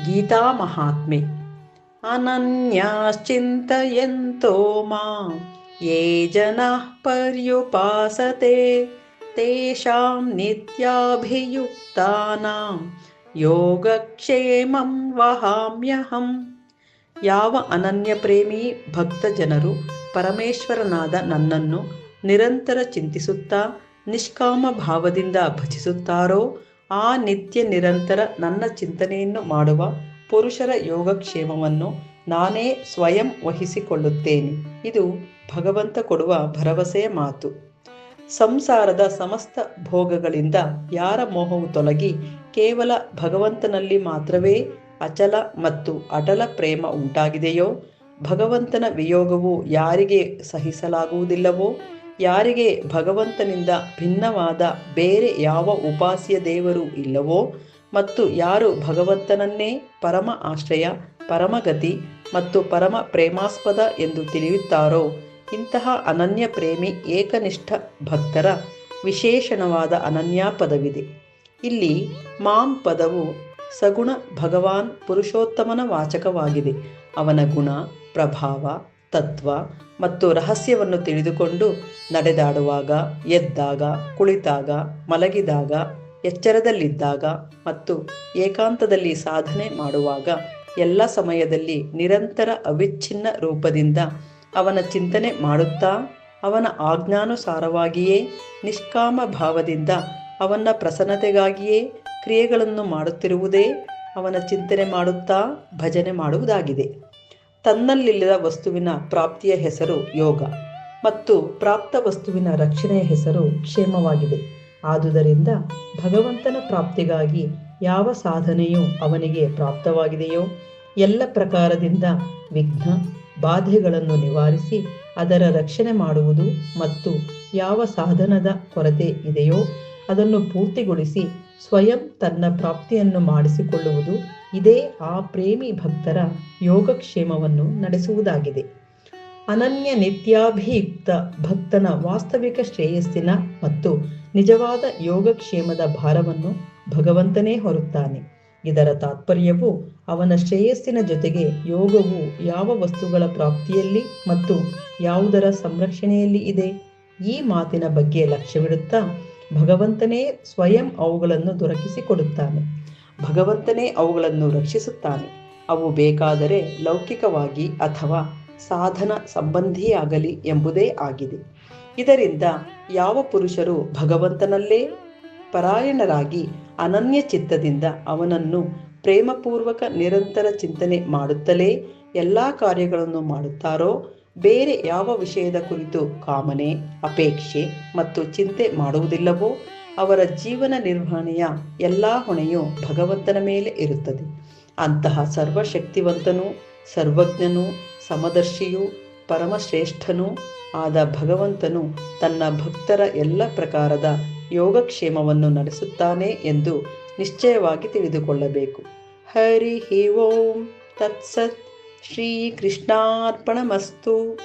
ಗೀತಾ ಮಹಾತ್ಮೆ. ಅನನ್ಯಾಶ್ಚಿಂತಯಂತೋ ಮಾಂ ಯೇ ಜನಾಃ ಪರ್ಯುಪಾಸತೆ ತೇಷಾಂ ನಿತ್ಯಾಭಿಯುಕ್ತಾನಾಂ ಯೋಗಕ್ಷೇಮಂ ವಹಾಮ್ಯಹಂ. ಯಾವ ಅನನ್ಯ ಪ್ರೇಮಿ ಭಕ್ತ ಜನರು ಪರಮೇಶ್ವರನಾದ ನನ್ನನ್ನು ನಿರಂತರ ಚಿಂತಿಸುತ್ತಾ ನಿಷ್ಕಾಮ ಭಾವದಿಂದ ಭಜಿಸುತ್ತಾರೋ ಆ ನಿತ್ಯ ನಿರಂತರ ನನ್ನ ಚಿಂತನೆಯನ್ನು ಮಾಡುವ ಪುರುಷರ ಯೋಗಕ್ಷೇಮವನ್ನು ನಾನೇ ಸ್ವಯಂ ವಹಿಸಿಕೊಳ್ಳುತ್ತೇನೆ. ಇದು ಭಗವಂತ ಕೊಡುವ ಭರವಸೆಯ ಮಾತು. ಸಂಸಾರದ ಸಮಸ್ತ ಭೋಗಗಳಿಂದ ಯಾರ ಮೋಹವು ತೊಲಗಿ ಕೇವಲ ಭಗವಂತನಲ್ಲಿ ಮಾತ್ರವೇ ಅಚಲ ಮತ್ತು ಅಟಲ ಪ್ರೇಮ ಉಂಟಾಗಿದೆಯೋ, ಭಗವಂತನ ವಿಯೋಗವು ಯಾರಿಗೆ ಸಹಿಸಲಾಗುವುದಿಲ್ಲವೋ, ಯಾರಿಗೆ ಭಗವಂತನಿಂದ ಭಿನ್ನವಾದ ಬೇರೆ ಯಾವ ಉಪಾಸ್ಯ ದೇವರು ಇಲ್ಲವೋ, ಮತ್ತು ಯಾರು ಭಗವಂತನನ್ನೇ ಪರಮ ಆಶ್ರಯ, ಪರಮಗತಿ ಮತ್ತು ಪರಮ ಪ್ರೇಮಾಸ್ಪದ ಎಂದು ತಿಳಿಯುತ್ತಾರೋ, ಇಂತಹ ಅನನ್ಯ ಪ್ರೇಮಿ ಏಕನಿಷ್ಠ ಭಕ್ತರ ವಿಶೇಷಣವಾದ ಅನನ್ಯ ಪದವಿದೆ. ಇಲ್ಲಿ ಮಾಂ ಪದವು ಸಗುಣ ಭಗವಾನ್ ಪುರುಷೋತ್ತಮನ ವಾಚಕವಾಗಿದೆ. ಅವನ ಗುಣ, ಪ್ರಭಾವ, ತತ್ವ ಮತ್ತು ರಹಸ್ಯವನ್ನು ತಿಳಿದುಕೊಂಡು ನಡೆದಾಡುವಾಗ, ಎದ್ದಾಗ, ಕುಳಿತಾಗ, ಮಲಗಿದಾಗ, ಎಚ್ಚರದಲ್ಲಿದ್ದಾಗ ಮತ್ತು ಏಕಾಂತದಲ್ಲಿ ಸಾಧನೆ ಮಾಡುವಾಗ ಎಲ್ಲ ಸಮಯದಲ್ಲಿ ನಿರಂತರ ಅವಿಚ್ಛಿನ್ನ ರೂಪದಿಂದ ಅವನ ಚಿಂತನೆ ಮಾಡುತ್ತಾ, ಅವನ ಆಜ್ಞಾನುಸಾರವಾಗಿಯೇ ನಿಷ್ಕಾಮ ಭಾವದಿಂದ ಅವನ ಪ್ರಸನ್ನತೆಗಾಗಿಯೇ ಕ್ರಿಯೆಗಳನ್ನು ಮಾಡುತ್ತಿರುವುದೇ ಅವನ ಚಿಂತನೆ ಮಾಡುತ್ತಾ ಭಜನೆ ಮಾಡುವುದಾಗಿದೆ. ತನ್ನಲ್ಲಿಲ್ಲದ ವಸ್ತುವಿನ ಪ್ರಾಪ್ತಿಯ ಹೆಸರು ಯೋಗ ಮತ್ತು ಪ್ರಾಪ್ತ ವಸ್ತುವಿನ ರಕ್ಷಣೆಯ ಹೆಸರು ಕ್ಷೇಮವಾಗಿದೆ. ಆದುದರಿಂದ ಭಗವಂತನ ಪ್ರಾಪ್ತಿಗಾಗಿ ಯಾವ ಸಾಧನೆಯು ಅವನಿಗೆ ಪ್ರಾಪ್ತವಾಗಿದೆಯೋ ಎಲ್ಲ ಪ್ರಕಾರದಿಂದ ವಿಘ್ನ ಬಾಧೆಗಳನ್ನು ನಿವಾರಿಸಿ ಅದರ ರಕ್ಷಣೆ ಮಾಡುವುದು ಮತ್ತು ಯಾವ ಸಾಧನದ ಕೊರತೆ ಇದೆಯೋ ಅದನ್ನು ಪೂರ್ತಿಗೊಳಿಸಿ ಸ್ವಯಂ ತನ್ನ ಪ್ರಾಪ್ತಿಯನ್ನು ಮಾಡಿಸಿಕೊಳ್ಳುವುದು, ಇದೇ ಆ ಪ್ರೇಮಿ ಭಕ್ತರ ಯೋಗಕ್ಷೇಮವನ್ನು ನಡೆಸುವುದಾಗಿದೆ. ಅನನ್ಯ ನಿತ್ಯಾಭಿಯುಕ್ತ ಭಕ್ತನ ವಾಸ್ತವಿಕ ಶ್ರೇಯಸ್ಸಿನ ಮತ್ತು ನಿಜವಾದ ಯೋಗಕ್ಷೇಮದ ಭಾರವನ್ನು ಭಗವಂತನೇ ಹೊರುತ್ತಾನೆ. ಇದರ ತಾತ್ಪರ್ಯವು ಅವನ ಶ್ರೇಯಸ್ಸಿನ ಜೊತೆಗೆ ಯೋಗವು ಯಾವ ವಸ್ತುಗಳ ಪ್ರಾಪ್ತಿಯಲ್ಲಿ ಮತ್ತು ಯಾವುದರ ಸಂರಕ್ಷಣೆಯಲ್ಲಿ ಇದೆ, ಈ ಮಾತಿನ ಬಗ್ಗೆ ಲಕ್ಷ್ಯವಿಡುತ್ತಾ ಭಗವಂತನೇ ಸ್ವಯಂ ಅವುಗಳನ್ನು ದೊರಕಿಸಿಕೊಡುತ್ತಾನೆ. ಭಗವಂತನೇ ಅವುಗಳನ್ನು ರಕ್ಷಿಸುತ್ತಾನೆ. ಅವು ಬೇಕಾದರೆ ಲೌಕಿಕವಾಗಿ ಅಥವಾ ಸಾಧನ ಸಂಬಂಧಿಯಾಗಲಿ ಎಂಬುದೇ ಆಗಿದೆ. ಇದರಿಂದ ಯಾವ ಪುರುಷರು ಭಗವಂತನಲ್ಲೇ ಪರಾಯಣರಾಗಿ ಅನನ್ಯ ಚಿತ್ತದಿಂದ ಅವನನ್ನು ಪ್ರೇಮಪೂರ್ವಕ ನಿರಂತರ ಚಿಂತನೆ ಮಾಡುತ್ತಲೇ ಎಲ್ಲ ಕಾರ್ಯಗಳನ್ನು ಮಾಡುತ್ತಾರೋ, ಬೇರೆ ಯಾವ ವಿಷಯದ ಕುರಿತು ಕಾಮನೆ, ಅಪೇಕ್ಷೆ ಮತ್ತು ಚಿಂತೆ ಮಾಡುವುದಿಲ್ಲವೋ, ಅವರ ಜೀವನ ನಿರ್ವಹಣೆಯ ಎಲ್ಲ ಹೊಣೆಯು ಭಗವಂತನ ಮೇಲೆ ಇರುತ್ತದೆ. ಅಂತಹ ಸರ್ವಶಕ್ತಿವಂತನೂ ಸರ್ವಜ್ಞನೂ ಸಮದರ್ಶಿಯೂ ಪರಮಶ್ರೇಷ್ಠನೂ ಆದ ಭಗವಂತನು ತನ್ನ ಭಕ್ತರ ಎಲ್ಲ ಪ್ರಕಾರದ ಯೋಗಕ್ಷೇಮವನ್ನು ನಡೆಸುತ್ತಾನೆ ಎಂದು ನಿಶ್ಚಯವಾಗಿ ತಿಳಿದುಕೊಳ್ಳಬೇಕು. ಹರಿ ಓಂ ತತ್ಸತ್. ಶ್ರೀ ಕೃಷ್ಣಾರ್ಪಣಮಸ್ತು.